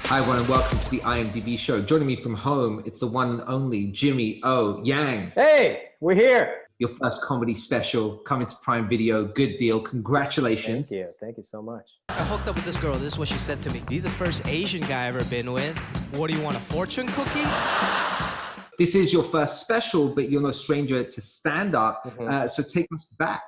Hi, everyone, and welcome to the IMDb show. Joining me from home, it's the one and only Jimmy O. Yang. Hey, we're here. Your first comedy special coming to Prime Video. Good deal. Congratulations. Thank you. Thank you so much. I hooked up with this girl. This is what she said to me. You're the first Asian guy I've ever been with. What do you want, a fortune cookie? This is your first special, but you're no stranger to stand-up. So take us back.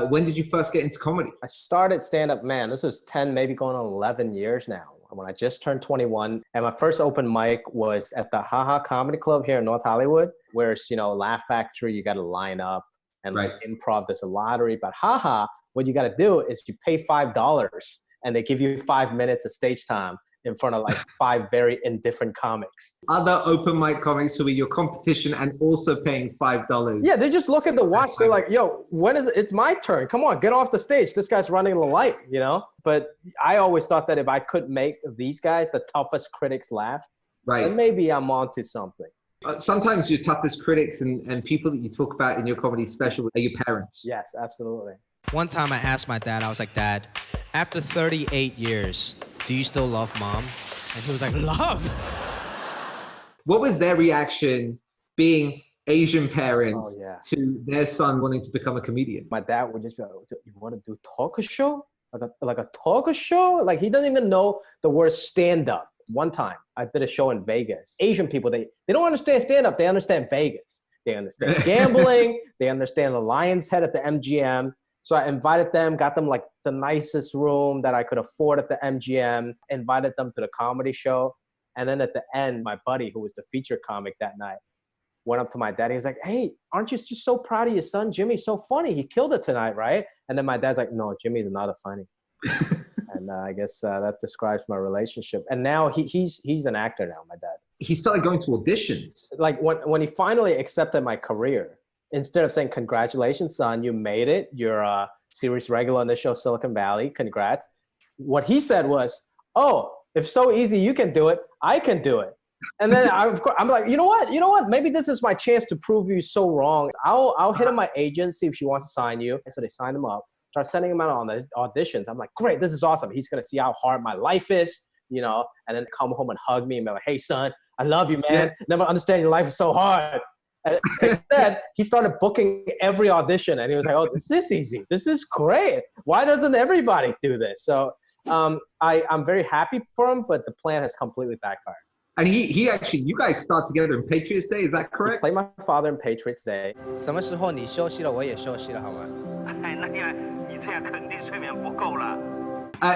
When did you first get into comedy? I started stand-up, man, this was 10, maybe going on 11 years now. When I just turned 21, and my first open mic was at the Haha Comedy Club here in North Hollywood, where it's, you know, Laugh Factory, you got to line up, and like improv, there's a lottery. But Haha, what you got to do is you pay $5, and they give you 5 minutes of stage time in front of like 5 very indifferent comics. Other open mic comics who are your competition and also paying $5. Yeah, they just look at the watch. They're like, yo, when is it? It's my turn. Come on, get off the stage. This guy's running the light, you know? But I always thought that if I could make these guys, the toughest critics, laugh, then maybe I'm onto something. Sometimes your toughest critics and people that you talk about in your comedy special are your parents. Yes, absolutely. One time I asked my dad, I was like, Dad, after 38 years, do you still love Mom? And he was like, love? What was their reaction being Asian parents to their son wanting to become a comedian? My dad would just be like, you want to do talk show? Like a talk show? Like he doesn't even know the word stand-up. One time I did a show in Vegas. Asian people, they don't understand stand-up. They understand Vegas. They understand gambling. They understand the Lion's Head at the MGM. So I invited them, got them like the nicest room that I could afford at the MGM, invited them to the comedy show. And then at the end, my buddy, who was the featured comic that night, went up to my dad. He was like, hey, aren't you just so proud of your son? Jimmy's so funny. He killed it tonight, right? And then my dad's like, no, Jimmy's not a funny. And I guess that describes my relationship. And now he's an actor now, my dad. He started going to auditions. Like when he finally accepted my career, instead of saying, congratulations, son, you made it. You're a series regular on the show Silicon Valley. Congrats. What he said was, oh, if so easy you can do it, I can do it. And then I'm like, you know what? Maybe this is my chance to prove you so wrong. I'll hit up my agent, see if she wants to sign you. And so they signed him up, start sending him out on the auditions. I'm like, great, this is awesome. He's going to see how hard my life is, you know, and then come home and hug me and be like, hey, son, I love you, man. Never understand your life is so hard. And instead, he started booking every audition, and he was like, oh, this is easy. This is great. Why doesn't everybody do this? So I'm very happy for him, but the plan has completely backfired. And he actually, you guys start together in Patriots Day, is that correct? He played my father in Patriots Day. 什么时候你休息了，我也休息了，好吗？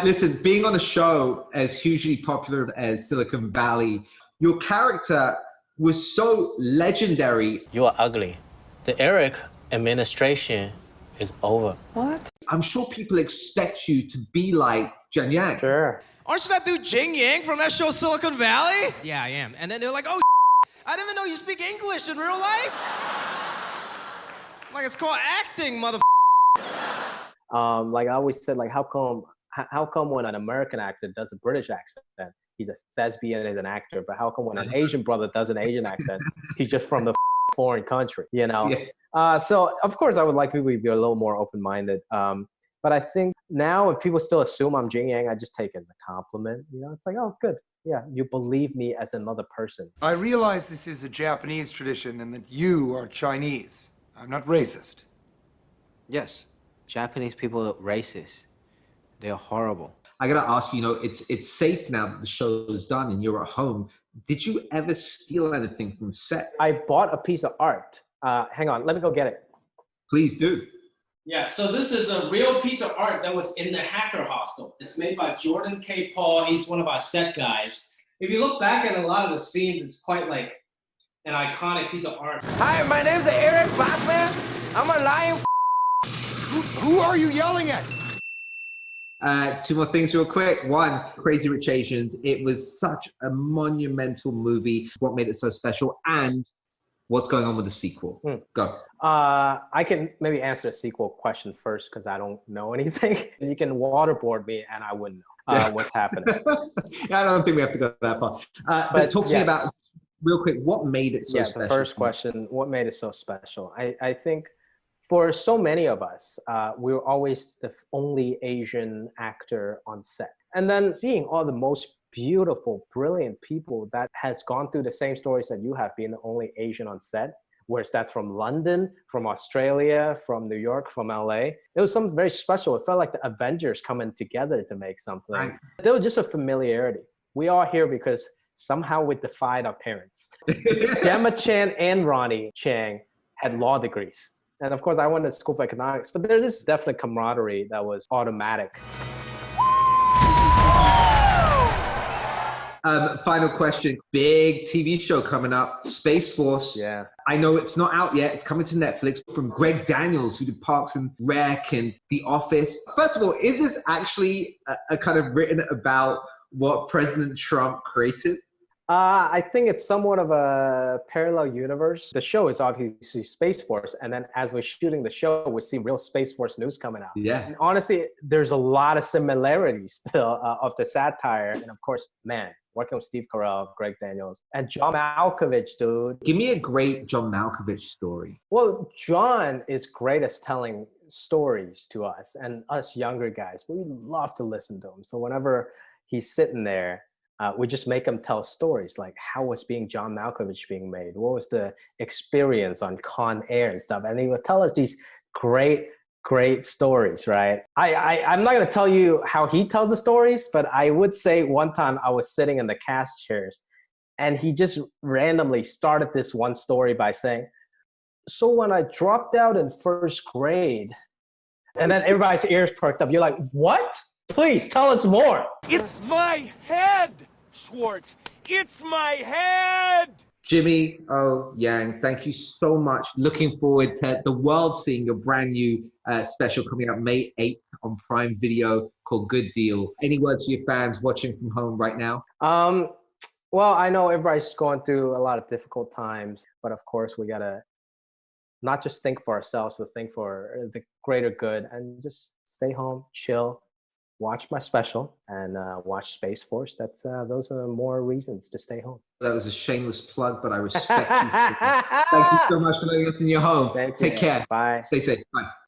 Listen, being on a show as hugely popular as Silicon Valley, your character was so legendary. You are ugly. The Eric administration is over. What? I'm sure people expect you to be like Jin Yang. Sure. Aren't you that dude Jin Yang from that show Silicon Valley? Yeah, I am. And then they're like, oh, I didn't even know you speak English in real life. Like, it's called acting, mother. Like I always said, like, how come when an American actor does a British accent, he's a thespian as an actor, but how come when an Asian brother does an Asian accent, he's just from the foreign country, you know? Yeah. So of course I would like people to be a little more open-minded. But I think now if people still assume I'm Jin Yang, I just take it as a compliment. You know, it's like, oh, good. Yeah, you believe me as another person. I realize this is a Japanese tradition and that you are Chinese. I'm not racist. Yes, Japanese people are racist. They're horrible. I gotta ask you, you know, it's safe now that the show is done and you're at home. Did you ever steal anything from set? I bought a piece of art. Hang on, let me go get it. Please do. Yeah, so this is a real piece of art that was in the Hacker Hostel. It's made by Jordan K. Paul. He's one of our set guys. If you look back at a lot of the scenes, it's quite like an iconic piece of art. Hi, my name's Eric Bachman. I'm a lion. Who are you yelling at? 2 more things real quick. One, Crazy Rich Asians. It was such a monumental movie. What made it so special? And what's going on with the sequel? Go. I can maybe answer the sequel question first because I don't know anything. You can waterboard me and I wouldn't know what's happening. I don't think we have to go that far. But talk to me about, real quick, what made it so special? The first question, what made it so special? I think for so many of us, we were always the only Asian actor on set. And then seeing all the most beautiful, brilliant people that has gone through the same stories that you have, being the only Asian on set. Whereas that's from London, from Australia, from New York, from LA. It was something very special. It felt like the Avengers coming together to make something. Right. There was just a familiarity. We are here because somehow we defied our parents. Gemma Chan and Ronnie Chang had law degrees. And of course, I went to school for economics, but there's this definite camaraderie that was automatic. Final question. Big TV show coming up, Space Force. Yeah. I know it's not out yet. It's coming to Netflix from Greg Daniels, who did Parks and Rec and The Office. First of all, is this actually a kind of written about what President Trump created? I think it's somewhat of a parallel universe. The show is obviously Space Force. And then as we're shooting the show, we see real Space Force news coming out. Yeah. And honestly, there's a lot of similarities still of the satire. And of course, man, working with Steve Carell, Greg Daniels, and John Malkovich, dude. Give me a great John Malkovich story. Well, John is great at telling stories to us and us younger guys. We love to listen to him. So whenever he's sitting there, we just make him tell stories like how was being John Malkovich being made? What was the experience on Con Air and stuff? And he would tell us these great stories, right? I'm not going to tell you how he tells the stories, but I would say one time I was sitting in the cast chairs and he just randomly started this one story by saying, so when I dropped out in first grade, and then everybody's ears perked up. You're like, what? Please tell us more. It's my head, Schwartz. It's my head. Jimmy O. Yang, thank you so much. Looking forward to the world seeing your brand new special coming out May 8th on Prime Video called Good Deal. Any words for your fans watching from home right now? Well, I know everybody's going through a lot of difficult times, but of course we gotta not just think for ourselves, but think for the greater good and just stay home, chill, watch my special, and watch Space Force. Those are more reasons to stay home. That was a shameless plug, but I respect you. Thank you so much for letting us in your home. Thank you. Take care. Bye. Stay safe. Bye.